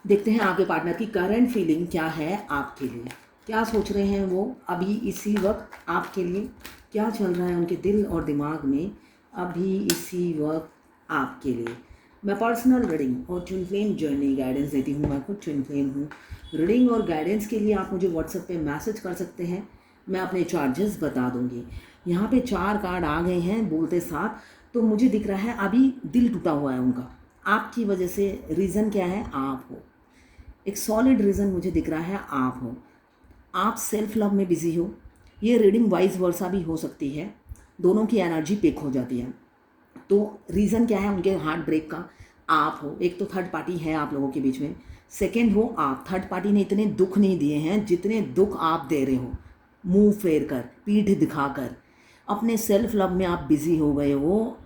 देखते हैं आपके पार्टनर की करंट फीलिंग क्या है आपके लिए, क्या सोच रहे हैं वो अभी इसी वक्त आपके लिए, क्या चल रहा है उनके दिल और दिमाग में अभी इसी वक्त आपके लिए। मैं पर्सनल रीडिंग और ट्विन फ्लेम जर्नी गाइडेंस देती हूँ। मैं खुद ट्विन फ्लेम हूँ। रीडिंग और गाइडेंस के लिए आप मुझे व्हाट्सएप पे मैसेज कर सकते हैं, मैं अपने चार्जेस बता दूँगी। यहाँ पे 4 कार्ड आ गए हैं बोलते साथ, तो मुझे दिख रहा है अभी दिल टूटा हुआ है उनका आपकी वजह से। रीज़न क्या है? आप हो। एक सॉलिड रीज़न मुझे दिख रहा है आप हो। आप सेल्फ लव में बिजी हो। ये रीडिंग वाइज वर्सा भी हो सकती है, दोनों की एनर्जी पिक हो जाती है। तो रीज़न क्या है उनके हार्ट ब्रेक का? आप हो। एक तो थर्ड पार्टी है आप लोगों के बीच में, सेकेंड हो आप। थर्ड पार्टी ने इतने दुख नहीं दिए हैं जितने दुख आप दे रहे हो, मुंह फेर कर, पीठ दिखाकर। अपने सेल्फ लव में आप बिजी हो गए हो,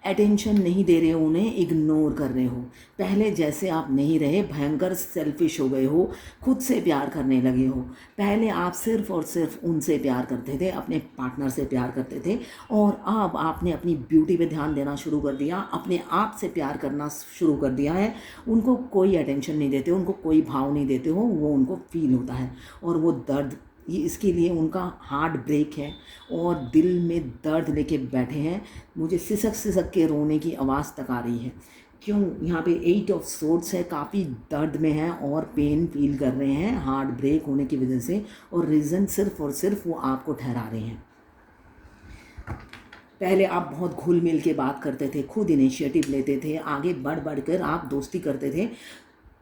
अटेंशन नहीं दे रहे हो, उन्हें इग्नोर कर रहे हो। पहले जैसे आप नहीं रहे, भयंकर सेल्फिश हो गए हो, खुद से प्यार करने लगे हो। पहले आप सिर्फ और सिर्फ उनसे प्यार करते थे, अपने पार्टनर से प्यार करते थे, और अब आपने अपनी ब्यूटी पे ध्यान देना शुरू कर दिया, अपने आप से प्यार करना शुरू कर दिया है। उनको कोई अटेंशन नहीं देते, उनको कोई भाव नहीं देते हो, वो उनको फील होता है। और वो दर्द, ये इसके लिए उनका हार्ट ब्रेक है और दिल में दर्द लेके बैठे हैं। मुझे सिसक सिसक के रोने की आवाज़ तक आ रही है। क्यों? यहाँ पे 8 ऑफ सोर्ड्स है, काफ़ी दर्द में है और पेन फील कर रहे हैं हार्ट ब्रेक होने की वजह से। और रीज़न सिर्फ और सिर्फ वो आपको ठहरा रहे हैं। पहले आप बहुत घुल मिल के बात करते थे, खुद इनिशिएटिव लेते थे, आगे बढ़ बढ़ कर आप दोस्ती करते थे,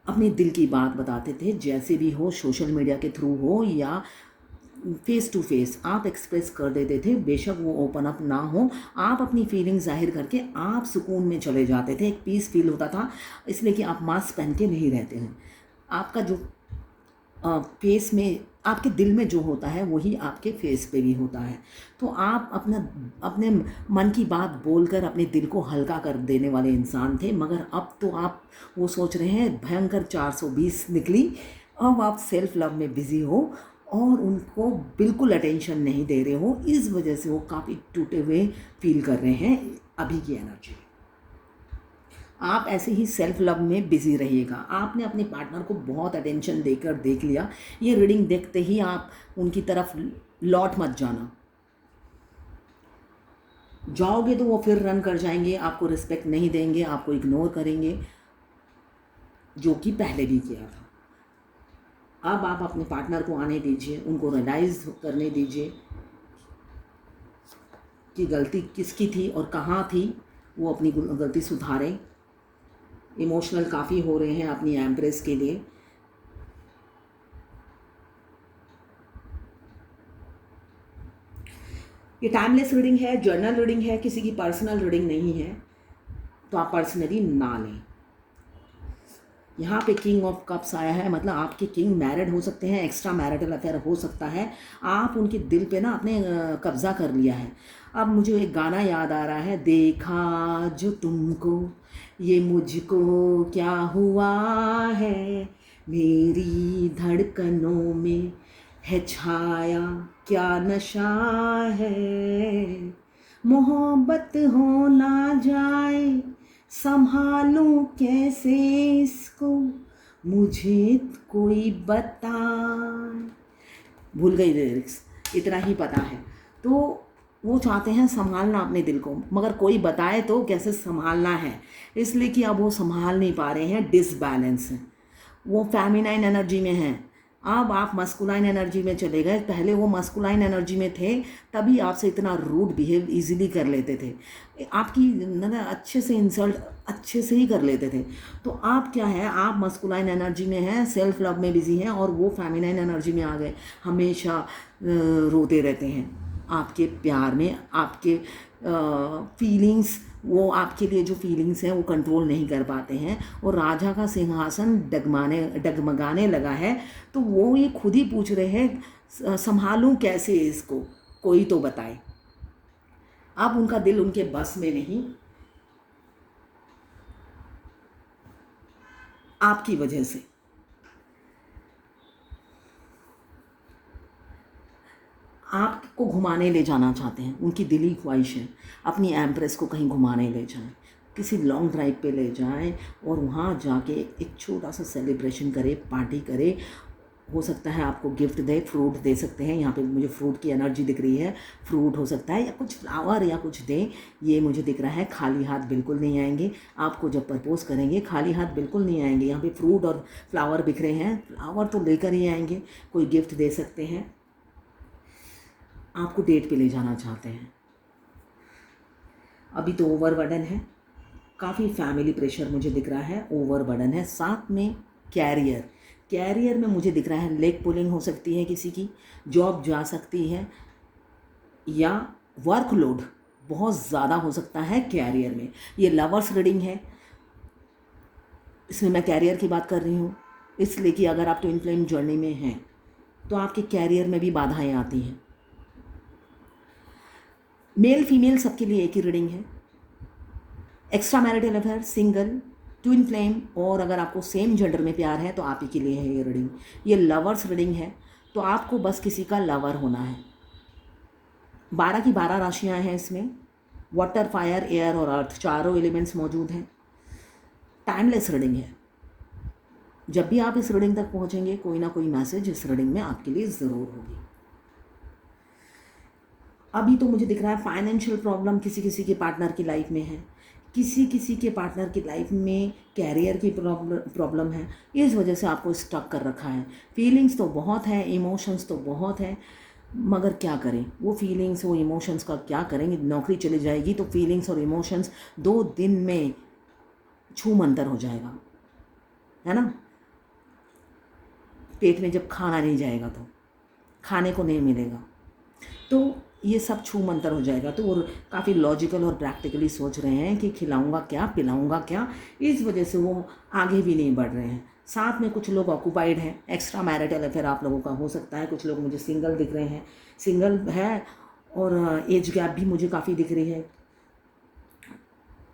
अपने दिल की बात बताते थे, जैसे भी हो, सोशल मीडिया के थ्रू हो या फेस टू फेस आप एक्सप्रेस कर देते थे। बेशक वो ओपन अप ना हो, आप अपनी फीलिंग जाहिर करके आप सुकून में चले जाते थे, एक पीस फील होता था। इसलिए कि आप मास्क पहन के नहीं रहते हैं। आपका जो फेस में, आपके दिल में जो होता है वही आपके फेस पे भी होता है। तो आप अपने मन की बात बोलकर अपने दिल को हल्का कर देने वाले इंसान थे, मगर अब तो आप वो सोच रहे हैं भयंकर 420 निकली। अब आप सेल्फ लव में बिज़ी हो और उनको बिल्कुल अटेंशन नहीं दे रहे हो, इस वजह से वो काफ़ी टूटे हुए फील कर रहे हैं अभी की एनर्जी। आप ऐसे ही सेल्फ लव में बिजी रहिएगा। आपने अपने पार्टनर को बहुत अटेंशन देकर देख लिया, ये रीडिंग देखते ही आप उनकी तरफ लौट मत जाना। जाओगे तो वो फिर रन कर जाएंगे, आपको रिस्पेक्ट नहीं देंगे, आपको इग्नोर करेंगे, जो कि पहले भी किया था। अब आप अपने पार्टनर को आने दीजिए, उनको रियलाइज करने दीजिए कि गलती किसकी थी और कहाँ थी, वो अपनी गलती सुधारें। इमोशनल काफ़ी हो रहे हैं अपनी एम्प्रेस के लिए। ये टाइमलेस रीडिंग है, जर्नल रीडिंग है, किसी की पर्सनल रीडिंग नहीं है, तो आप पर्सनली ना लें। यहाँ पे किंग ऑफ कप्स आया है, मतलब आपके किंग मैरिड हो सकते हैं, एक्स्ट्रा मैरिटल अफेयर हो सकता है, आप उनके दिल पे ना आपने कब्जा कर लिया है। अब मुझे एक गाना याद आ रहा है, देखा जो तुमको ये मुझको क्या हुआ है, मेरी धड़कनों में है छाया क्या नशा है, मोहब्बत हो ना जाए संभालूं कैसे इसको, मुझे कोई बताए। भूल गई लिरिक्स, इतना ही पता है। तो वो चाहते हैं संभालना अपने दिल को, मगर कोई बताए तो कैसे संभालना है, इसलिए कि अब वो संभाल नहीं पा रहे हैं, डिसबैलेंस है। वो फेमिनाइन एनर्जी में हैं, अब आप मस्कुलाइन एनर्जी में चले गए। पहले वो मस्कुलाइन एनर्जी में थे, तभी आपसे इतना रूड बिहेव इजीली कर लेते थे, आपकी अच्छे से इंसल्ट अच्छे से ही कर लेते थे। तो आप क्या है, आप मस्कुलाइन एनर्जी में हैं, सेल्फ लव में बिजी हैं, और वो फेमिनाइन एनर्जी में आ गए, हमेशा रोते रहते हैं आपके प्यार में, आपके फीलिंग्स, वो आपके लिए जो फीलिंग्स हैं वो कंट्रोल नहीं कर पाते हैं, और राजा का सिंहासन डगमगाने लगा है। तो वो ये खुद ही पूछ रहे हैं संभालूं कैसे इसको, कोई तो बताए। अब उनका दिल उनके बस में नहीं, आपकी वजह से। आपको घुमाने ले जाना चाहते हैं, उनकी दिली ख्वाहिश है अपनी एम्प्रेस को कहीं घुमाने ले जाएं। किसी लॉन्ग ड्राइव पे ले जाएं और वहाँ जाके एक छोटा सा सेलिब्रेशन करें, पार्टी करें। हो सकता है आपको गिफ्ट दे, फ्रूट दे सकते हैं, यहाँ पे मुझे फ्रूट की एनर्जी दिख रही है, फ्रूट हो सकता है या कुछ फ्लावर या कुछ दें, ये मुझे दिख रहा है। खाली हाथ बिल्कुल नहीं आएंगे, आपको जब प्रपोज करेंगे खाली हाथ बिल्कुल नहीं आएंगे। यहाँ पे फ्रूट और फ्लावर बिक रहे हैं, फ्लावर तो लेकर ही आएंगे, कोई गिफ्ट दे सकते हैं, आपको डेट पे ले जाना चाहते हैं। अभी तो ओवरबर्डन है, काफ़ी फैमिली प्रेशर मुझे दिख रहा है, ओवरबर्डन है। साथ में कैरियर में मुझे दिख रहा है लेग पुलिंग हो सकती है, किसी की जॉब जा सकती है, या वर्कलोड बहुत ज़्यादा हो सकता है कैरियर में। ये लवर्स रीडिंग है, इसमें मैं कैरियर की बात कर रही हूँ, इसलिए कि अगर आप ट्विन फ्लेम जर्नी में हैं तो आपके कैरियर में भी बाधाएं आती हैं। मेल फीमेल सबके लिए एक ही रीडिंग है। Extra marital affair, single, twin flame, और अगर आपको सेम जेंडर में प्यार है तो आप ही के लिए है ये रीडिंग। ये लवर्स रीडिंग है, तो आपको बस किसी का लवर होना है। 12 की 12 राशियां हैं इसमें, वाटर, फायर, एयर और अर्थ, चारों एलिमेंट्स मौजूद हैं। टाइमलेस रीडिंग है, जब भी आप इस रीडिंग तक पहुंचेंगे कोई ना कोई मैसेज इस रीडिंग में आपके लिए ज़रूर होगी। अभी तो मुझे दिख रहा है फाइनेंशियल प्रॉब्लम किसी किसी के पार्टनर की लाइफ में है, किसी किसी के पार्टनर की लाइफ में कैरियर की प्रॉब्लम है, इस वजह से आपको स्टक कर रखा है। फीलिंग्स तो बहुत है, इमोशंस तो बहुत है, मगर क्या करें, वो फीलिंग्स वो इमोशंस का क्या करेंगे। नौकरी चली जाएगी तो फीलिंग्स और इमोशंस 2 दिन में छूमंतर हो जाएगा, है ना। पेट में जब खाना नहीं जाएगा तो खाने को नहीं मिलेगा, तो ये सब छूमंतर हो जाएगा। तो वो काफ़ी लॉजिकल और प्रैक्टिकली सोच रहे हैं कि खिलाऊंगा क्या, पिलाऊंगा क्या, इस वजह से वो आगे भी नहीं बढ़ रहे हैं। साथ में कुछ लोग ऑक्यूपाइड हैं, एक्स्ट्रा मैरिटल अफेयर आप लोगों का हो सकता है। कुछ लोग मुझे सिंगल दिख रहे हैं, सिंगल है, और एज गैप भी मुझे काफ़ी दिख रही है।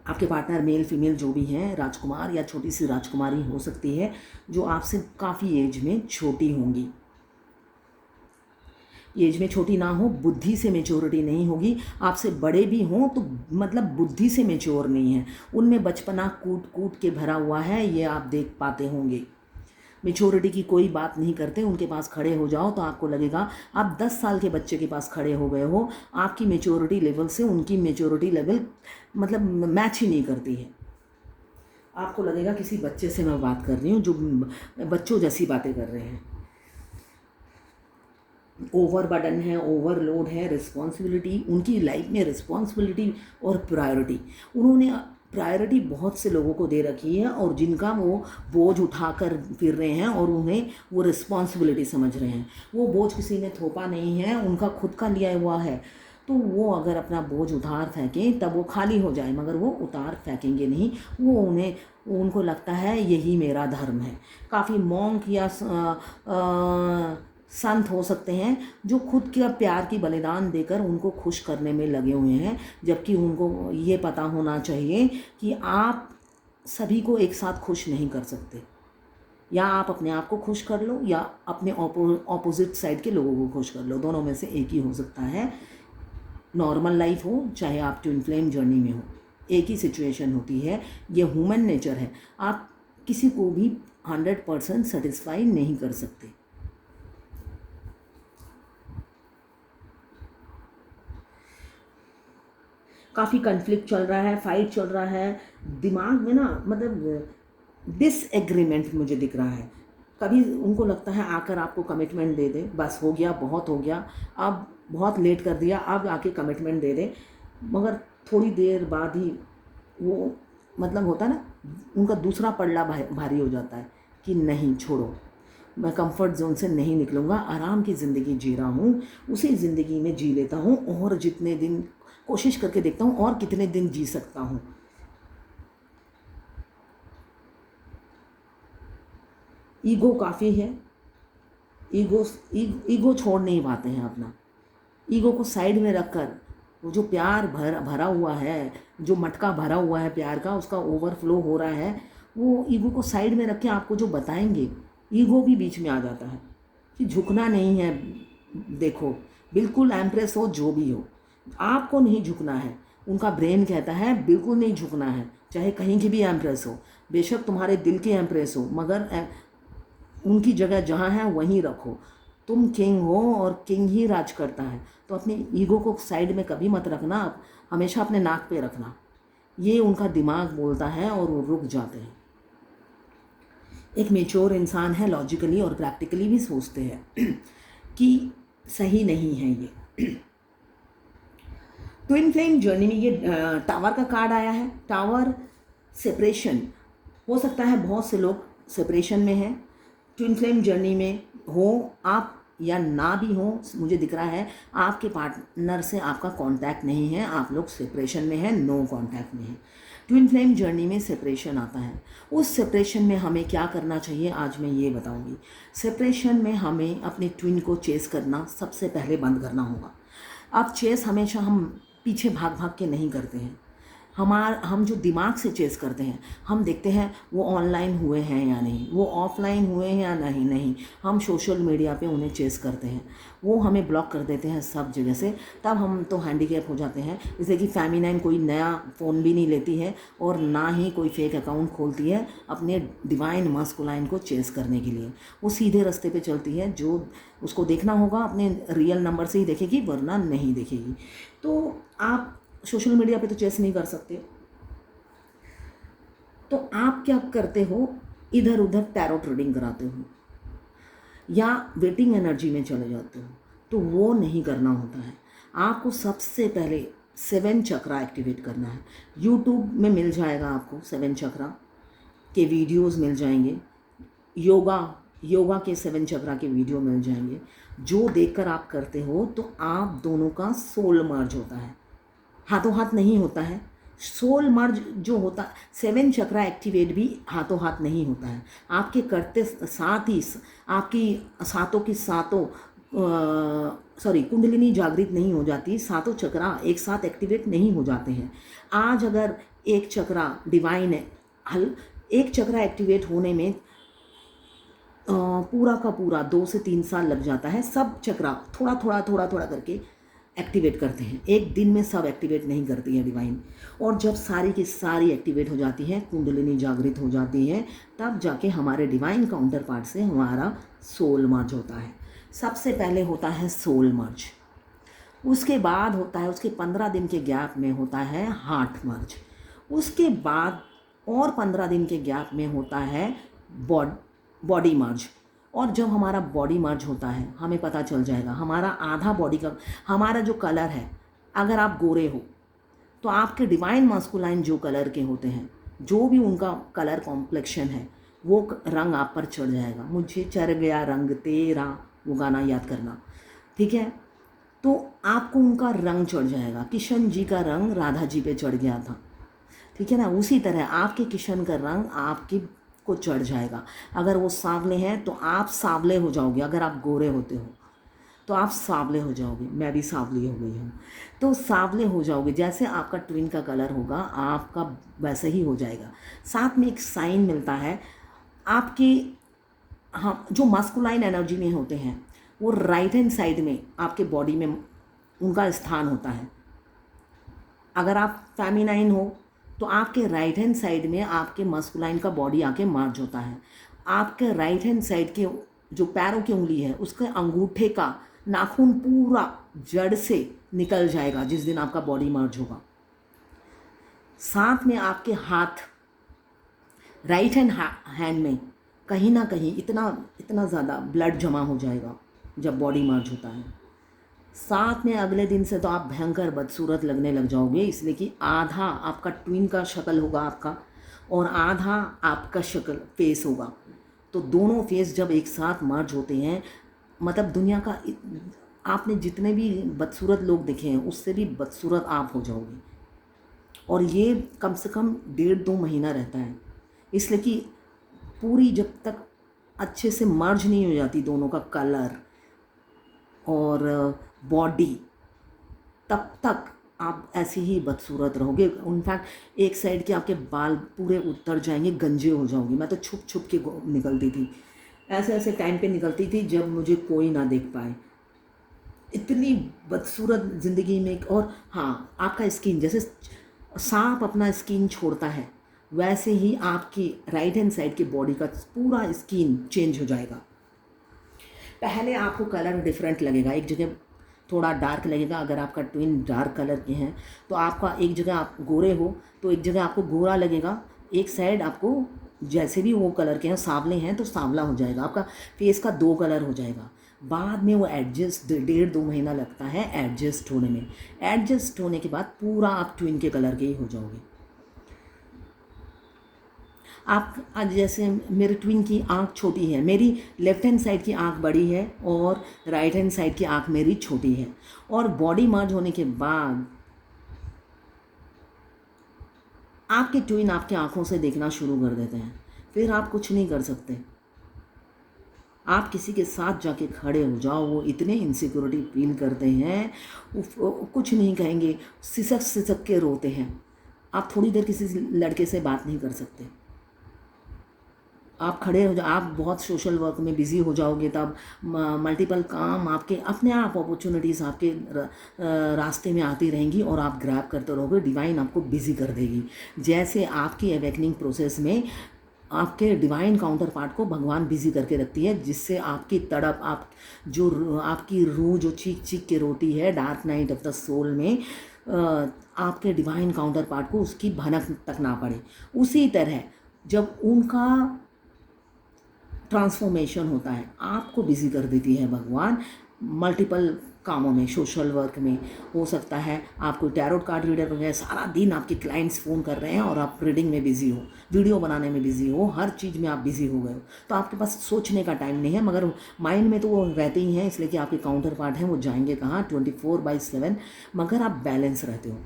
आपके पार्टनर मेल फीमेल जो भी हैं, राजकुमार या छोटी सी राजकुमारी हो सकती है जो आपसे काफ़ी एज में छोटी होंगी। एज में छोटी ना हो, बुद्धि से मेच्योरिटी नहीं होगी। आपसे बड़े भी हों तो मतलब बुद्धि से मेच्योर नहीं है, उनमें बचपना कूट कूट के भरा हुआ है, ये आप देख पाते होंगे। मेच्योरिटी की कोई बात नहीं करते, उनके पास खड़े हो जाओ तो आपको लगेगा आप 10 साल के बच्चे के पास खड़े हो गए हो। आपकी मेच्योरिटी लेवल से उनकी मेच्योरिटी लेवल मतलब मैच ही नहीं करती है। आपको लगेगा किसी बच्चे से मैं बात कर रही हूँ, जो बच्चों जैसी बातें कर रहे हैं। ओवरबर्डन है, ओवरलोड है, रिस्पॉन्सिबिलिटी, उनकी लाइफ में रिस्पॉन्सिबिलिटी और प्रायोरिटी, उन्होंने प्रायोरिटी बहुत से लोगों को दे रखी है और जिनका वो बोझ उठाकर फिर रहे हैं और उन्हें वो रिस्पॉन्सिबिलिटी समझ रहे हैं। वो बोझ किसी ने थोपा नहीं है, उनका खुद का लिया हुआ है। तो वो अगर अपना बोझ उतार फेंकें तब वो खाली हो जाए, मगर वो उतार फेंकेंगे नहीं। उनको लगता है यही मेरा धर्म है। काफ़ी मॉन्क या संत हो सकते हैं जो खुद के प्यार की बलिदान देकर उनको खुश करने में लगे हुए हैं, जबकि उनको ये पता होना चाहिए कि आप सभी को एक साथ खुश नहीं कर सकते। या आप अपने आप को खुश कर लो या अपने ऑपोजिट साइड के लोगों को खुश कर लो, दोनों में से एक ही हो सकता है। नॉर्मल लाइफ हो चाहे आप ट्विन फ्लेम जर्नी में हो, एक ही सिचुएशन होती है। ये ह्यूमन नेचर है, आप किसी को भी 100% सेटिस्फाई नहीं कर सकते। काफ़ी कन्फ्लिक्ट चल रहा है, फाइट चल रहा है दिमाग में ना, मतलब डिसएग्रीमेंट मुझे दिख रहा है। कभी उनको लगता है आकर आपको कमिटमेंट दे दे, बस हो गया, बहुत हो गया, अब बहुत लेट कर दिया, अब आके कमिटमेंट दे दे, मगर थोड़ी देर बाद ही वो मतलब होता ना, उनका दूसरा पल्ला भारी हो जाता है कि नहीं छोड़ो, मैं कंफर्ट जोन से नहीं निकलूँगा, आराम की ज़िंदगी जी रहा हूँ, उसी ज़िंदगी में जी लेता हूँ और जितने दिन कोशिश करके देखता हूँ और कितने दिन जी सकता हूँ। ईगो काफ़ी है, ईगो छोड़ नहीं पाते हैं अपना। ईगो को साइड में रखकर वो जो प्यार भरा हुआ है, जो मटका भरा हुआ है प्यार का, उसका ओवरफ्लो हो रहा है, वो ईगो को साइड में रख के आपको जो बताएंगे, ईगो भी बीच में आ जाता है कि झुकना नहीं है। देखो बिल्कुल एम्प्रेस हो जो भी हो, आपको नहीं झुकना है। उनका ब्रेन कहता है बिल्कुल नहीं झुकना है, चाहे कहीं की भी एम्प्रेस हो, बेशक तुम्हारे दिल की एम्प्रेस हो, मगर उनकी जगह जहाँ है वहीं रखो। तुम किंग हो और किंग ही राज करता है, तो अपनी ईगो को साइड में कभी मत रखना, हमेशा अपने नाक पे रखना। ये उनका दिमाग बोलता है और वो रुक जाते हैं। एक मेच्योर इंसान है, लॉजिकली और प्रैक्टिकली भी सोचते हैं कि सही नहीं है ये। ट्विन फ्लेम जर्नी में ये टावर का कार्ड आया है। टावर सेपरेशन, हो सकता है बहुत से लोग सेपरेशन में हैं, ट्विन फ्लेम जर्नी में हो आप या ना भी हो। मुझे दिख रहा है आपके पार्टनर से आपका कांटेक्ट नहीं है, आप लोग सेपरेशन में हैं, नो कांटेक्ट में है। ट्विन फ्लेम जर्नी में सेपरेशन आता है। उस सेपरेशन में हमें क्या करना चाहिए आज मैं ये बताऊंगी। सेपरेशन में हमें अपने ट्विन को चेस करना सबसे पहले बंद करना होगा। अब चेस हमेशा हम पीछे भाग भाग के नहीं करते हैं, हम जो दिमाग से चेस करते हैं, हम देखते हैं वो ऑनलाइन हुए हैं या नहीं, वो ऑफलाइन हुए हैं या नहीं, हम सोशल मीडिया पे उन्हें चेस करते हैं, वो हमें ब्लॉक कर देते हैं सब जगह से, तब हम तो हैंडीकैप हो जाते हैं। जैसे कि फेमिनाइन कोई नया फ़ोन भी नहीं लेती है और ना ही कोई फेक अकाउंट खोलती है अपने डिवाइन मस्कुलाइन को चेस करने के लिए। वो सीधे रास्ते पे चलती है, जो उसको देखना होगा अपने रियल नंबर से ही देखेगी, वरना नहीं देखेगी। तो आप सोशल मीडिया पे तो चेस नहीं कर सकते, तो आप क्या करते हो, इधर उधर टैरो ट्रेडिंग कराते हो या वेटिंग एनर्जी में चले जाते हो, तो वो नहीं करना होता है। आपको सबसे पहले 7 चक्रा एक्टिवेट करना है। यूट्यूब में मिल जाएगा आपको 7 चक्रा के वीडियोस मिल जाएंगे, योगा के 7 चक्रा के वीडियो मिल जाएंगे। जो देखकर आप करते हो तो आप दोनों का सोल मर्ज होता है, हाथों हाथ नहीं होता है। सोल मर्ज जो होता, 7 चक्रा एक्टिवेट भी हाथों हाथ नहीं होता है। आपके करते साथ ही आपकी सातों की सातों कुंडलिनी जागृत नहीं हो जाती, सातों चक्रा एक साथ एक्टिवेट नहीं हो जाते हैं। आज अगर एक चक्रा डिवाइन है, एक चक्रा एक्टिवेट होने में पूरा का पूरा 2 से 3 साल लग जाता है। सब चक्रा थोड़ा थोड़ा करके एक्टिवेट करते हैं, एक दिन में सब एक्टिवेट नहीं करती है डिवाइन। और जब सारी की सारी एक्टिवेट हो जाती है, कुंडलिनी जागृत हो जाती है, तब जाके हमारे डिवाइन काउंटर पार्ट से हमारा सोल मर्ज होता है। सबसे पहले होता है सोल मर्ज, उसके बाद होता है, उसके 15 दिन के गैप में होता है हार्ट मर्ज, उसके बाद और 15 दिन के गैप में होता है बॉडी मर्ज। और जब हमारा बॉडी मर्ज होता है, हमें पता चल जाएगा हमारा आधा बॉडी का, हमारा जो कलर है, अगर आप गोरे हो तो आपके डिवाइन मास्कुलाइन जो कलर के होते हैं, जो भी उनका कलर कॉम्प्लेक्शन है, वो रंग आप पर चढ़ जाएगा। मुझे चढ़ गया रंग तेरा, वो गाना याद करना, ठीक है। तो आपको उनका रंग चढ़ जाएगा। किशन जी का रंग राधा जी पे चढ़ गया था, ठीक है ना। उसी तरह आपके किशन का रंग आपकी को चढ़ जाएगा। अगर वो सांवले हैं तो आप सांवले हो जाओगे, अगर आप गोरे होते हो तो आप सांवले हो जाओगे। मैं भी सांवली हो गई हूँ, तो सांवले हो जाओगे। जैसे आपका ट्विन का कलर होगा, आपका वैसे ही हो जाएगा। साथ में एक साइन मिलता है आपके, हाँ, जो मास्कुलाइन एनर्जी में होते हैं, वो राइट हैंड साइड में आपके बॉडी में उनका स्थान होता है। अगर आप फेमिनाइन हो तो आपके राइट हैंड साइड में आपके मस्कुलाइन का बॉडी आके मर्ज होता है। आपके राइट हैंड साइड के जो पैरों की उंगली है, उसके अंगूठे का नाखून पूरा जड़ से निकल जाएगा जिस दिन आपका बॉडी मर्ज होगा। साथ में आपके हाथ, राइट हैंड में कहीं ना कहीं इतना ज़्यादा ब्लड जमा हो जाएगा जब बॉडी मर्ज होता है। साथ में अगले दिन से तो आप भयंकर बदसूरत लगने लग जाओगे, इसलिए कि आधा आपका ट्विन का शक्ल होगा आपका और आधा आपका शक्ल फेस होगा। तो दोनों फेस जब एक साथ मर्ज होते हैं, मतलब दुनिया का आपने जितने भी बदसूरत लोग देखे हैं उससे भी बदसूरत आप हो जाओगे। और ये कम से कम 1.5-2 महीना रहता है, इसलिए कि पूरी जब तक अच्छे से मर्ज नहीं हो जाती दोनों का कलर और बॉडी, तब तक आप ऐसे ही बदसूरत रहोगे। इनफैक्ट एक साइड के आपके बाल पूरे उतर जाएंगे, गंजे हो जाओगे। मैं तो छुप छुप के निकलती थी, ऐसे टाइम पे निकलती थी जब मुझे कोई ना देख पाए, इतनी बदसूरत ज़िंदगी में। और हाँ, आपका स्किन, जैसे सांप अपना स्किन छोड़ता है वैसे ही आपकी राइट हैंड साइड की बॉडी का पूरा स्किन चेंज हो जाएगा। पहले आपको कलर डिफरेंट लगेगा, एक जगह थोड़ा डार्क लगेगा। अगर आपका ट्विन डार्क कलर के हैं तो आपका एक जगह आप गोरे हो तो एक जगह आपको गोरा लगेगा, एक साइड आपको जैसे भी वो कलर के हैं, सांवले हैं तो सांवला हो जाएगा, आपका फेस का 2 कलर हो जाएगा। बाद में वो एडजस्ट 1.5-2 महीना लगता है एडजस्ट होने में। एडजस्ट होने के बाद पूरा आप ट्विन के कलर के ही हो जाओगे। आप आज जैसे मेरे ट्विन की आँख छोटी है, मेरी लेफ्ट हैंड साइड की आँख बड़ी है और राइट हैंड साइड की आँख मेरी छोटी है, और बॉडी मर्ज होने के बाद आपके ट्विन आपकी आँखों से देखना शुरू कर देते हैं। फिर आप कुछ नहीं कर सकते, आप किसी के साथ जाके खड़े हो जाओ, वो इतने इनसिक्योरिटी फील करते हैं, कुछ नहीं कहेंगे, सिसक सिसक के रोते हैं। आप थोड़ी देर किसी लड़के से बात नहीं कर सकते। आप खड़े हो जाओ, आप बहुत सोशल वर्क में बिज़ी हो जाओगे, तब मल्टीपल काम आपके अपने आप अपॉर्चुनिटीज़ आपके रास्ते में आती रहेंगी और आप ग्रैब करते रहोगे। डिवाइन आपको बिज़ी कर देगी। जैसे आपकी अवेकनिंग प्रोसेस में आपके डिवाइन काउंटर पार्ट को भगवान बिज़ी करके रखती है, जिससे आपकी तड़प, आप जो आपकी रूह जो चीख चीख के रोती है dark night of the soul में, आपके डिवाइन काउंटर पार्ट को उसकी भनक तक ना पड़े। उसी तरह जब उनका ट्रांसफॉर्मेशन होता है, आपको बिज़ी कर देती है भगवान मल्टीपल कामों में, सोशल वर्क में। हो सकता है आप कोई टैरोट कार्ड रीडर हो गए, सारा दिन आपके क्लाइंट्स फ़ोन कर रहे हैं और आप रीडिंग में बिज़ी हो, वीडियो बनाने में बिज़ी हो, हर चीज़ में आप बिज़ी हो गए हो, तो आपके पास सोचने का टाइम नहीं है। मगर माइंड में तो वो रहते ही हैं, इसलिए कि आपके काउंटर पार्ट हैं, वो जाएंगे कहाँ 24/7, मगर आप बैलेंस रहते हो।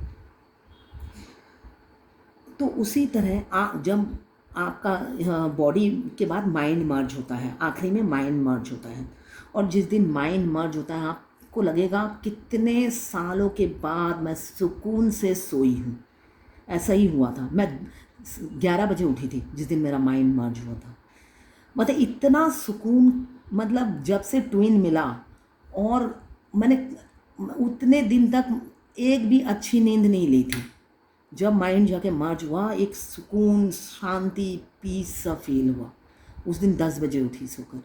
तो उसी तरह जब आपका बॉडी के बाद माइंड मर्ज होता है, आखिरी में माइंड मर्ज होता है, और जिस दिन माइंड मर्ज होता है आपको लगेगा कितने सालों के बाद मैं सुकून से सोई हूँ। ऐसा ही हुआ था, मैं 11 बजे उठी थी जिस दिन मेरा माइंड मर्ज हुआ था। मतलब इतना सुकून, मतलब जब से ट्विन मिला और मैंने उतने दिन तक एक भी अच्छी नींद नहीं ली थी। जब माइंड जाके मर्ज हुआ, एक सुकून, शांति, पीस सा फील हुआ। उस दिन 10 बजे उठी सोकर।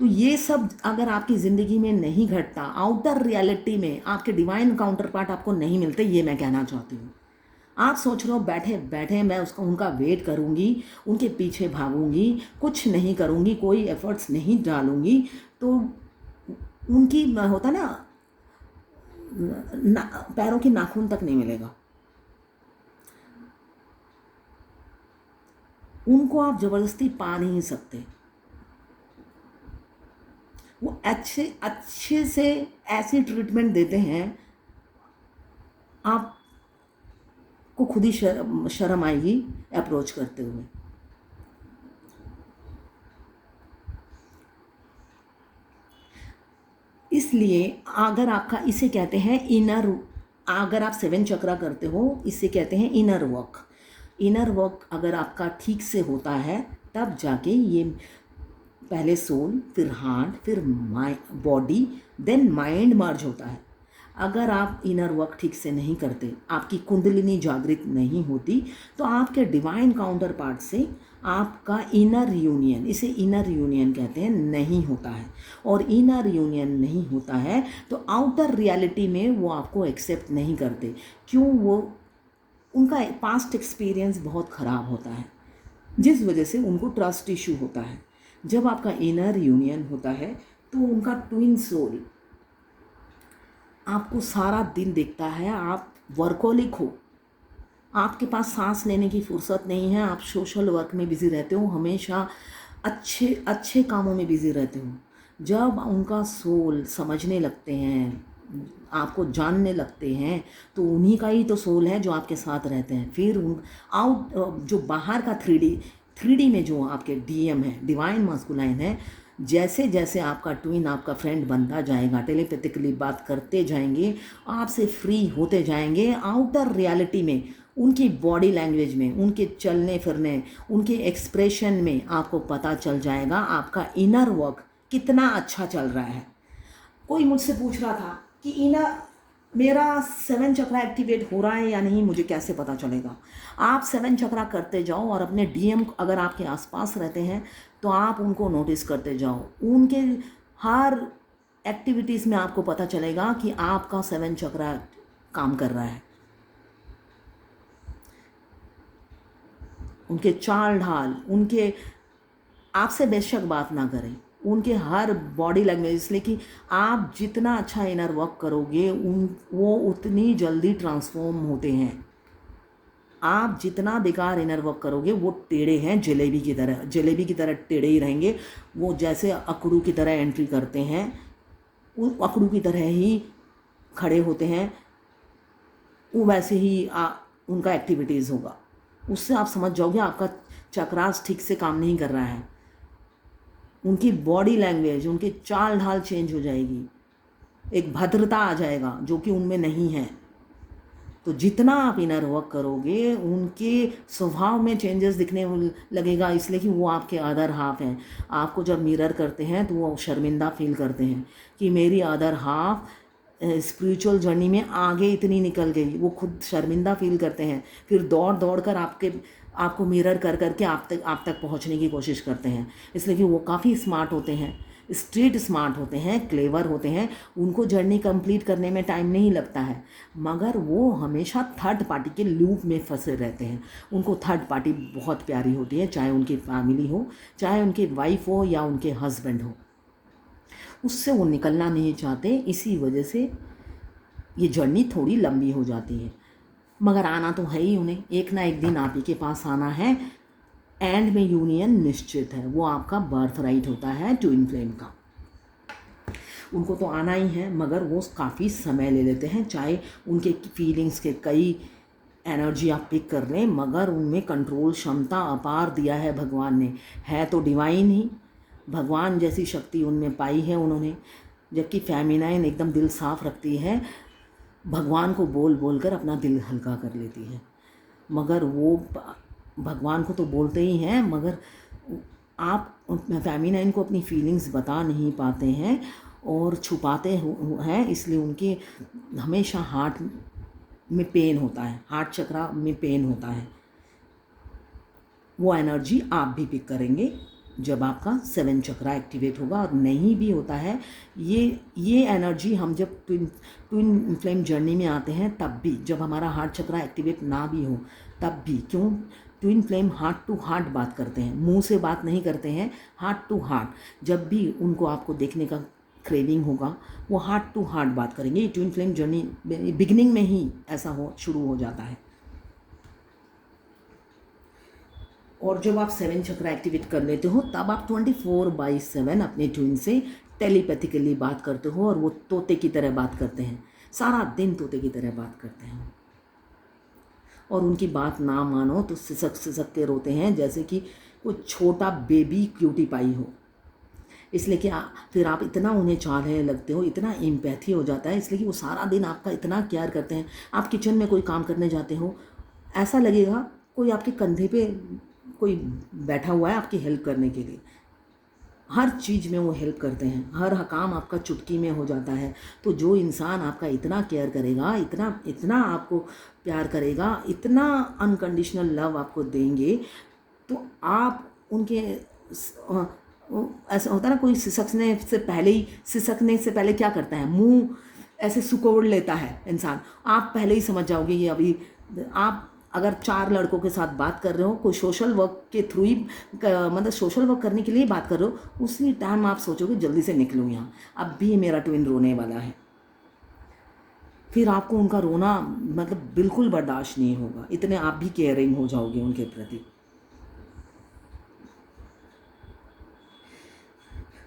तो ये सब अगर आपकी ज़िंदगी में नहीं घटता, आउटर रियलिटी में आपके डिवाइन काउंटर पार्ट आपको नहीं मिलते, ये मैं कहना चाहती हूँ। आप सोच रहे हो बैठे बैठे मैं उनका वेट करूँगी, उनके पीछे भागूंगी, कुछ नहीं करूँगी, कोई एफर्ट्स नहीं डालूँगी, तो उनकी होता ना पैरों की नाखून तक नहीं मिलेगा। उनको आप ज़बरदस्ती पा नहीं सकते। वो अच्छे से ऐसी ट्रीटमेंट देते हैं, आपको खुद ही शर्म आएगी अप्रोच करते हुए। इसलिए अगर आपका, इसे कहते हैं इनर, अगर आप 7 चक्रा करते हो, इसे कहते हैं इनर वर्क। इनर वर्क अगर आपका ठीक से होता है तब जाके ये पहले सोल, फिर हार्ट, फिर बॉडी, देन माइंड मर्ज होता है। अगर आप इनर वर्क ठीक से नहीं करते, आपकी कुंडलिनी जागृत नहीं होती, तो आपके डिवाइन काउंटर पार्ट से आपका इनर यूनियन, इसे इनर यूनियन कहते हैं, नहीं होता है। और इनर यूनियन नहीं होता है तो आउटर रियलिटी में वो आपको एक्सेप्ट नहीं करते। क्यों? वो उनका पास्ट एक्सपीरियंस बहुत ख़राब होता है, जिस वजह से उनको ट्रस्ट इशू होता है। जब आपका इनर यूनियन होता है तो उनका ट्विन सोल आपको सारा दिन देखता है, आप वर्कोलिक हो, आपके पास सांस लेने की फुर्सत नहीं है, आप सोशल वर्क में बिज़ी रहते हो, हमेशा अच्छे अच्छे कामों में बिज़ी रहते हो। जब उनका सोल समझने लगते हैं, आपको जानने लगते हैं, तो उन्हीं का ही तो सोल है जो आपके साथ रहते हैं। फिर जो बाहर का 3D में जो आपके DM है, डिवाइन मास्कुलाइन है, जैसे जैसे आपका ट्विन आपका फ्रेंड बनता जाएगा, टेलीपैथिकली बात करते जाएंगे, आपसे फ्री होते जाएंगे, आउटर रियलिटी में उनकी बॉडी लैंग्वेज में, उनके चलने फिरने, उनके एक्सप्रेशन में आपको पता चल जाएगा आपका इनर वर्क कितना अच्छा चल रहा है। कोई मुझसे पूछ रहा था कि मेरा 7 चक्रा एक्टिवेट हो रहा है या नहीं मुझे कैसे पता चलेगा? आप 7 चक्रा करते जाओ और अपने डीएम अगर आपके आसपास रहते हैं तो आप उनको नोटिस करते जाओ। उनके हर एक्टिविटीज़ में आपको पता चलेगा कि आपका 7 चक्रा काम कर रहा है। उनके चाल ढाल, उनके आपसे बेशक बात ना करें, उनके हर बॉडी लैंग्वेज, इसलिए कि आप जितना अच्छा इनर वर्क करोगे वो उतनी जल्दी ट्रांसफॉर्म होते हैं। आप जितना बेकार इनर वर्क करोगे वो टेढ़े हैं, जलेबी की तरह टेढ़े ही रहेंगे। वो जैसे अकड़ू की तरह एंट्री करते हैं, उन अकड़ू की तरह ही खड़े होते हैं, वो वैसे ही उनका एक्टिविटीज़ होगा। उससे आप समझ जाओगे आपका चक्रास ठीक से काम नहीं कर रहा है। उनकी बॉडी लैंग्वेज, उनकी चाल ढाल चेंज हो जाएगी, एक भद्रता आ जाएगा जो कि उनमें नहीं है। तो जितना आप इनर वर्क करोगे उनके स्वभाव में चेंजेस दिखने लगेगा, इसलिए कि वो आपके अदर हाफ हैं। आपको जब मिरर करते हैं तो वो शर्मिंदा फील करते हैं कि मेरी अदर हाफ स्पिरिचुअल जर्नी में आगे इतनी निकल गई, वो खुद शर्मिंदा फील करते हैं। फिर दौड़ दौड़ कर आपको मिरर कर करके आप तक पहुंचने की कोशिश करते हैं, इसलिए कि वो काफ़ी स्मार्ट होते हैं, स्ट्रीट स्मार्ट होते हैं, क्लेवर होते हैं। उनको जर्नी कंप्लीट करने में टाइम नहीं लगता है, मगर वो हमेशा थर्ड पार्टी के लूप में फंसे रहते हैं। उनको थर्ड पार्टी बहुत प्यारी होती है, चाहे उनकी फैमिली हो, चाहे उनकी वाइफ हो या उनके हस्बैंड हो, उससे वो निकलना नहीं चाहते। इसी वजह से ये जर्नी थोड़ी लंबी हो जाती है, मगर आना तो है ही उन्हें। एक ना एक दिन आप ही के पास आना है। एंड में यूनियन निश्चित है, वो आपका बर्थ राइट होता है ट्विन फ्लेम का। उनको तो आना ही है, मगर वो काफ़ी समय ले लेते हैं। चाहे उनके फीलिंग्स के कई एनर्जी आप पिक कर लें, मगर उनमें कंट्रोल क्षमता अपार दिया है भगवान ने। है तो डिवाइन ही, भगवान जैसी शक्ति उनमें पाई है उन्होंने। जबकि फेमिनाइन एकदम दिल साफ रखती है, भगवान को बोल बोल कर अपना दिल हल्का कर लेती है। मगर वो भगवान को तो बोलते ही हैं, मगर आप फेमिनाइन को अपनी फीलिंग्स बता नहीं पाते हैं और छुपाते हैं, इसलिए उनके हमेशा हार्ट में पेन होता है, हार्ट चक्रा में पेन होता है। वो एनर्जी आप भी पिक करेंगे जब आपका 7 चक्रा एक्टिवेट होगा। और नहीं भी होता है ये एनर्जी, हम जब ट्विन फ्लेम जर्नी में आते हैं तब भी, जब हमारा हार्ट चक्रा एक्टिवेट ना भी हो तब भी। क्यों? Twin flame heart to heart बात करते हैं, मुंह से बात नहीं करते हैं, हार्ट टू हार्ट। जब भी उनको आपको देखने का क्रेविंग होगा वो हार्ट टू हार्ट बात करेंगे। ट्विन फ्लेम जर्नी बिगिनिंग में ही ऐसा शुरू हो जाता है। और जब आप 7 चक्रा एक्टिवेट कर लेते हो तब आप 24/7 अपने ट्विन से टेलीपैथिकली बात करते हो, और वो तोते की तरह बात करते हैं, सारा दिन तोते की तरह बात करते हैं। और उनकी बात ना मानो तो सिसक सिसक के रोते हैं, जैसे कि कोई छोटा बेबी क्यूटी पाई हो। इसलिए कि फिर आप इतना उन्हें चाहने लगते हो, इतना एम्पैथी हो जाता है, इसलिए कि वो सारा दिन आपका इतना केयर करते हैं। आप किचन में कोई काम करने जाते हो, ऐसा लगेगा कोई आपके कंधे पे कोई बैठा हुआ है आपकी हेल्प करने के लिए। हर चीज़ में वो हेल्प करते हैं, हर काम आपका चुटकी में हो जाता है। तो जो इंसान आपका इतना केयर करेगा, इतना इतना आपको प्यार करेगा, इतना अनकंडीशनल लव आपको देंगे, तो आप उनके ऐसा होता है ना, कोई सिसकने से पहले क्या करता है, मुंह ऐसे सुकोड़ लेता है इंसान। आप पहले ही समझ जाओगे ये अभी। आप अगर 4 लड़कों के साथ बात कर रहे हो, कोई सोशल वर्क के थ्रू ही मतलब सोशल वर्क करने के लिए बात कर रहे हो, उसी टाइम आप सोचोगे जल्दी से निकलूँ यहाँ, अब भी मेरा ट्विन रोने वाला है। फिर आपको उनका रोना मतलब बिल्कुल बर्दाश्त नहीं होगा, इतने आप भी केयरिंग हो जाओगे उनके प्रति।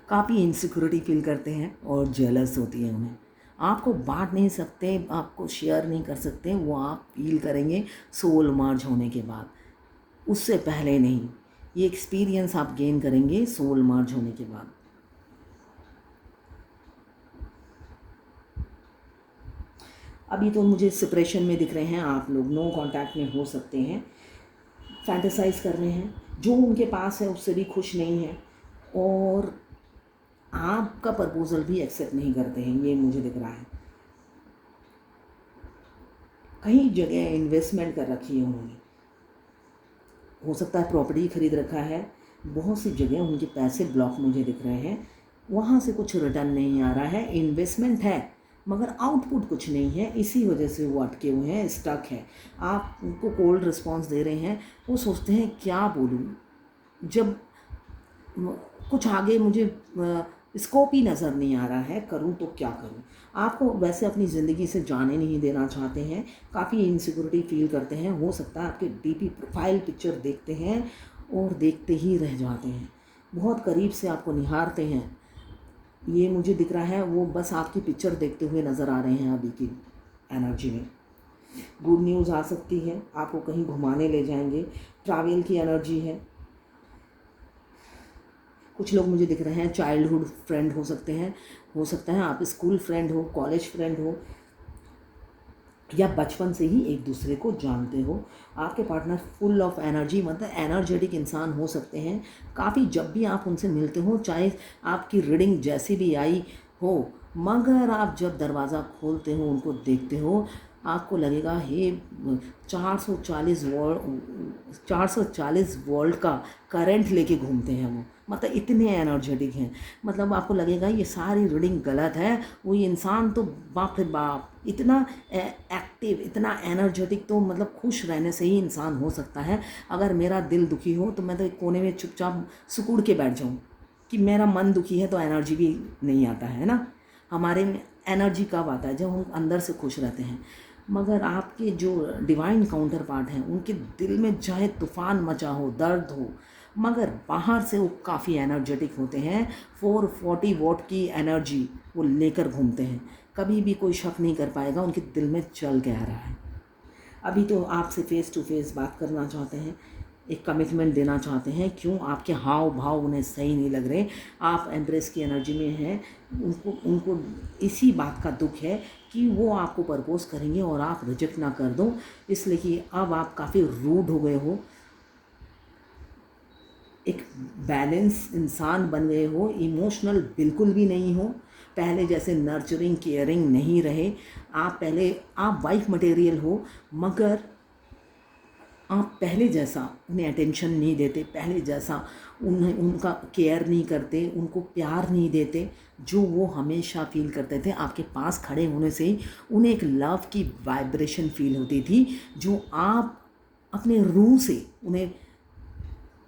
काफ़ी इनसिक्योरिटी फील करते हैं और जेलस होती है उन्हें। आपको बांट नहीं सकते, आपको शेयर नहीं कर सकते, वो आप फील करेंगे सोल मर्ज होने के बाद, उससे पहले नहीं। ये एक्सपीरियंस आप गेन करेंगे सोल मर्ज होने के बाद। अभी तो मुझे सेपरेशन में दिख रहे हैं आप लोग, नो कांटेक्ट में हो सकते हैं, फैंटेसाइज कर रहे हैं, जो उनके पास है उससे भी खुश नहीं है, और आपका प्रपोजल भी एक्सेप्ट नहीं करते हैं, ये मुझे दिख रहा है। कई जगह इन्वेस्टमेंट कर रखी है उन्होंने, हो सकता है प्रॉपर्टी खरीद रखा है, बहुत सी जगह उनके पैसे ब्लॉक मुझे दिख रहे हैं, वहाँ से कुछ रिटर्न नहीं आ रहा है, इन्वेस्टमेंट है मगर आउटपुट कुछ नहीं है, इसी वजह से वो अटके हुए हैं, स्टक है। आप उनको कोल्ड रिस्पॉन्स दे रहे हैं, वो सोचते हैं क्या बोलूँ, जब कुछ आगे मुझे स्कोप ही नज़र नहीं आ रहा है, करूं तो क्या करूं। आपको वैसे अपनी ज़िंदगी से जाने नहीं देना चाहते हैं, काफ़ी इनसिक्योरिटी फील करते हैं, हो सकता है आपके डीपी प्रोफाइल पिक्चर देखते हैं और देखते ही रह जाते हैं, बहुत करीब से आपको निहारते हैं, ये मुझे दिख रहा है, वो बस आपकी पिक्चर देखते हुए नज़र आ रहे हैं अभी की एनर्जी में। गुड न्यूज़ आ सकती है, आपको कहीं घुमाने ले जाएंगे, ट्रैवल की एनर्जी है। कुछ लोग मुझे दिख रहे हैं चाइल्डहुड फ्रेंड हो सकते हैं, हो सकता है आप स्कूल फ्रेंड हो, कॉलेज फ्रेंड हो, या बचपन से ही एक दूसरे को जानते हो। आपके पार्टनर फुल ऑफ एनर्जी, मतलब एनर्जेटिक इंसान हो सकते हैं काफ़ी। जब भी आप उनसे मिलते हो, चाहे आपकी रीडिंग जैसी भी आई हो, मगर आप जब दरवाज़ा खोलते हो, उनको देखते हो, आपको लगेगा हे 440 वोल्ट का करंट लेके घूमते हैं वो, मतलब इतने एनर्जेटिक हैं। मतलब आपको लगेगा ये सारी रीडिंग गलत है, वो इंसान तो बाप रे बाप इतना एक्टिव, इतना एनर्जेटिक, तो मतलब खुश रहने से ही इंसान हो सकता है। अगर मेरा दिल दुखी हो तो मैं तो एक कोने में चुपचाप सिकुड़ के बैठ जाऊँ, कि मेरा मन दुखी है तो एनर्जी भी नहीं आता है ना। हमारे में एनर्जी कब आता है, जब हम अंदर से खुश रहते हैं। मगर आपके जो डिवाइन काउंटर पार्ट हैं, उनके दिल में चाहे तूफ़ान मचा हो, दर्द हो, मगर बाहर से वो काफ़ी एनर्जेटिक होते हैं। 440 वॉट की एनर्जी वो लेकर घूमते हैं, कभी भी कोई शक नहीं कर पाएगा उनके दिल में चल क्या रहा है। अभी तो आपसे फ़ेस टू फेस बात करना चाहते हैं, एक कमिटमेंट देना चाहते हैं। क्यों आपके हाव भाव उन्हें सही नहीं लग रहे, आप एम्प्रेस की एनर्जी में हैं, उनको इसी बात का दुख है कि वो आपको प्रपोज करेंगे और आप रिजेक्ट ना कर दो, इसलिए कि अब आप काफ़ी रूड हो गए हो, एक बैलेंस इंसान बन गए हो, इमोशनल बिल्कुल भी नहीं हो, पहले जैसे नर्चरिंग केयरिंग नहीं रहे। आप वाइफ मटेरियल हो, मगर आप पहले जैसा उन्हें अटेंशन नहीं देते, पहले जैसा उनका केयर नहीं करते, उनको प्यार नहीं देते, जो वो हमेशा फील करते थे। आपके पास खड़े होने से ही उन्हें एक लव की वाइब्रेशन फील होती थी, जो आप अपने रूह से उन्हें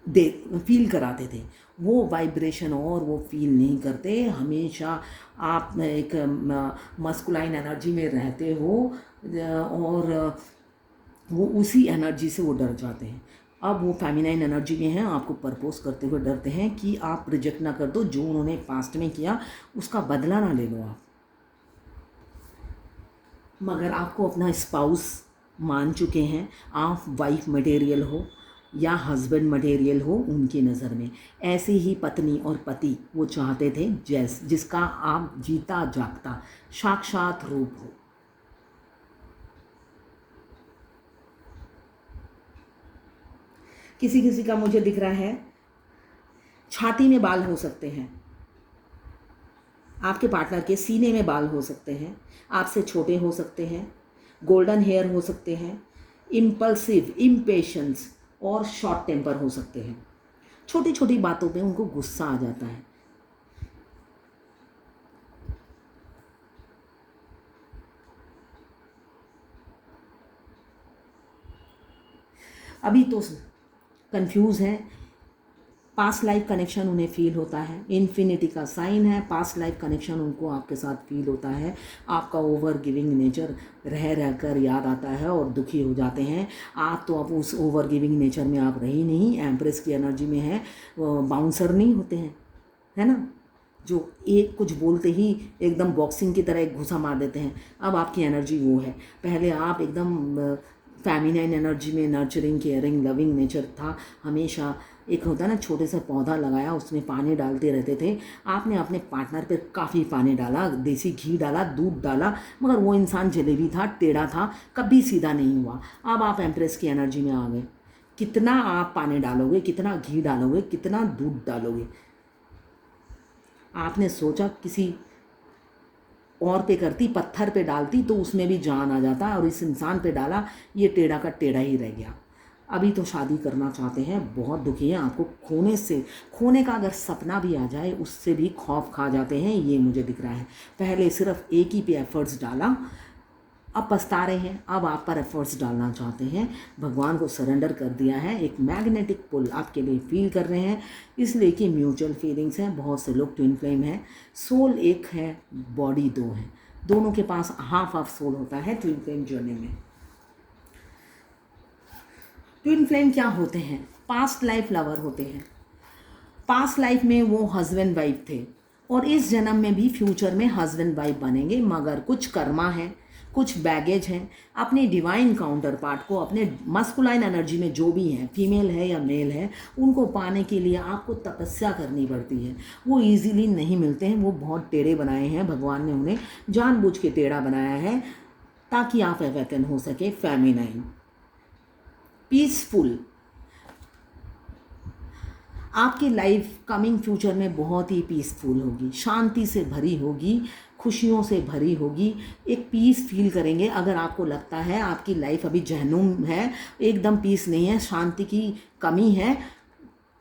दे फील कराते थे। वो वाइब्रेशन और वो फील नहीं करते, हमेशा आप एक मस्कुलाइन एनर्जी में रहते हो, और वो उसी एनर्जी से वो डर जाते हैं। अब वो फेमिनाइन एनर्जी में हैं, आपको प्रपोज करते हुए डरते हैं कि आप रिजेक्ट ना कर दो, जो उन्होंने पास्ट में किया उसका बदला ना ले लो आप। मगर आपको अपना स्पाउस मान चुके हैं, आप वाइफ मटेरियल हो या हस्बैंड मटेरियल हो उनकी नज़र में। ऐसे ही पत्नी और पति वो चाहते थे जिसका आप जीता जागता साक्षात रूप हो। किसी किसी का मुझे दिख रहा है छाती में बाल हो सकते हैं, आपके पार्टनर के सीने में बाल हो सकते हैं, आपसे छोटे हो सकते हैं, गोल्डन हेयर हो सकते हैं, इम्पल्सिव, इम्पेशेंस और शॉर्ट टेम्पर हो सकते हैं। छोटी छोटी बातों पे उनको गुस्सा आ जाता है। अभी तो कंफ्यूज हैं, पास्ट लाइफ कनेक्शन उन्हें फील होता है, इन्फिनिटी का साइन है, पास्ट लाइफ कनेक्शन उनको आपके साथ फील होता है। आपका ओवर गिविंग नेचर रह कर याद आता है और दुखी हो जाते हैं। आप तो अब उस ओवर गिविंग नेचर में आप रही नहीं, एम्प्रेस की एनर्जी में है, बाउंसर नहीं होते हैं, है ना, जो एक कुछ बोलते ही एकदम बॉक्सिंग की तरह एक घुसा मार देते हैं। अब आपकी एनर्जी वो है, पहले आप एकदम फेमिनाइन एनर्जी में नर्चरिंग केयरिंग लविंग नेचर था, हमेशा एक होता है ना छोटे से पौधा लगाया उसमें पानी डालते रहते थे। आपने अपने पार्टनर पर काफ़ी पानी डाला, देसी घी डाला, दूध डाला, मगर वो इंसान जलेबी था, टेढ़ा था, कभी सीधा नहीं हुआ। अब आप एम्प्रेस की एनर्जी में आ गए, कितना आप पानी डालोगे, कितना घी डालोगे, कितना दूध डालोगे। आपने सोचा किसी और पे करती, पत्थर पे डालती तो उसमें भी जान आ जाता, और इस इंसान पे डाला, ये टेढ़ा का टेढ़ा ही रह गया। अभी तो शादी करना चाहते हैं, बहुत दुखी हैं, आपको खोने का अगर सपना भी आ जाए उससे भी खौफ खा जाते हैं, ये मुझे दिख रहा है। पहले सिर्फ एक ही पे एफर्ट्स डाला, अब पछता रहे हैं, अब आप पर एफर्ट्स डालना चाहते हैं, भगवान को सरेंडर कर दिया है। एक मैग्नेटिक पुल आपके लिए फील कर रहे हैं, इसलिए कि म्यूचुअल फीलिंग्स हैं। बहुत से लोग ट्विन फ्लेम हैं, सोल एक है, बॉडी दो है, दोनों के पास हाफ ऑफ सोल होता है ट्विन फ्लेम जर्नी में। ट्विन फ्लेम क्या होते हैं? पास्ट लाइफ लवर होते हैं। पास्ट लाइफ में वो हस्बैंड वाइफ थे और इस जन्म में भी फ्यूचर में हस्बैंड वाइफ बनेंगे, मगर कुछ कर्मा है, कुछ बैगेज हैं। अपने डिवाइन काउंटर पार्ट को, अपने मस्कुलाइन एनर्जी में जो भी हैं, फीमेल है या मेल है, उनको पाने के लिए आपको तपस्या करनी पड़ती है। वो इजीली नहीं मिलते हैं, वो बहुत टेढ़े बनाए हैं, भगवान ने उन्हें जानबूझ के टेढ़ा बनाया है ताकि आप अवेकन हो सके फेमिनाइन, पीसफुल। आपकी लाइफ कमिंग फ्यूचर में बहुत ही पीसफुल होगी, शांति से भरी होगी, खुशियों से भरी होगी, एक पीस फील करेंगे। अगर आपको लगता है आपकी लाइफ अभी जहन्नुम है, एकदम पीस नहीं है, शांति की कमी है,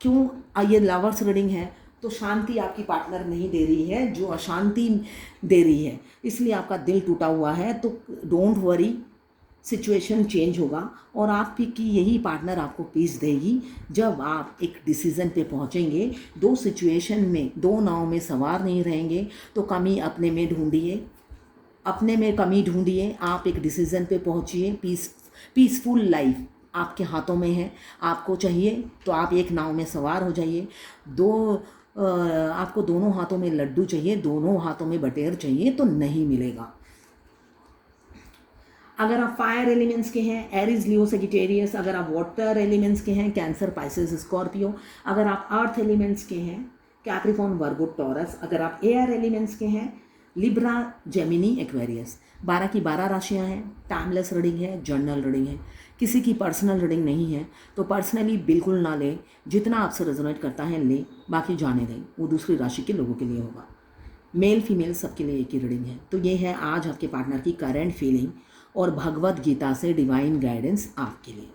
क्यों? ये लवर्स रीडिंग है तो शांति आपकी पार्टनर नहीं दे रही है, जो अशांति दे रही है, इसलिए आपका दिल टूटा हुआ है। तो डोंट वरी, सिचुएशन चेंज होगा और आपकी यही पार्टनर आपको पीस देगी जब आप एक डिसीज़न पे पहुंचेंगे। दो सिचुएशन में, दो नाव में सवार नहीं रहेंगे, तो कमी अपने में ढूंढिए, अपने में कमी ढूंढिए, आप एक डिसीज़न पे पहुंचिए। पीसफुल लाइफ आपके हाथों में है, आपको चाहिए तो आप एक नाव में सवार हो जाइए। आपको दोनों हाथों में लड्डू चाहिए, दोनों हाथों में बटेर चाहिए तो नहीं मिलेगा। अगर आप फायर एलिमेंट्स के हैं, एरीज, लियो, सेजिटेरियस। अगर आप वाटर एलिमेंट्स के हैं, कैंसर, पाइसेस, स्कॉर्पियो। अगर आप अर्थ एलिमेंट्स के हैं, कैप्रिकॉर्न, वर्गो, टॉरस। अगर आप एयर एलिमेंट्स के हैं, लिब्रा, जेमिनी, एक्वेरियस। 12 की 12 राशियां हैं, टाइमलेस रीडिंग है, जर्नल रीडिंग है, किसी की पर्सनल रीडिंग नहीं है, तो पर्सनली बिल्कुल ना लें। जितना आपसे रेजोनेट करता है ले, बाकी जाने दें, वो दूसरी राशि के लोगों के लिए होगा। मेल फीमेल सबके लिए एक ही रीडिंग है। तो ये है आज आपके पार्टनर की करंट फीलिंग और भगवत गीता से डिवाइन गाइडेंस आपके लिए।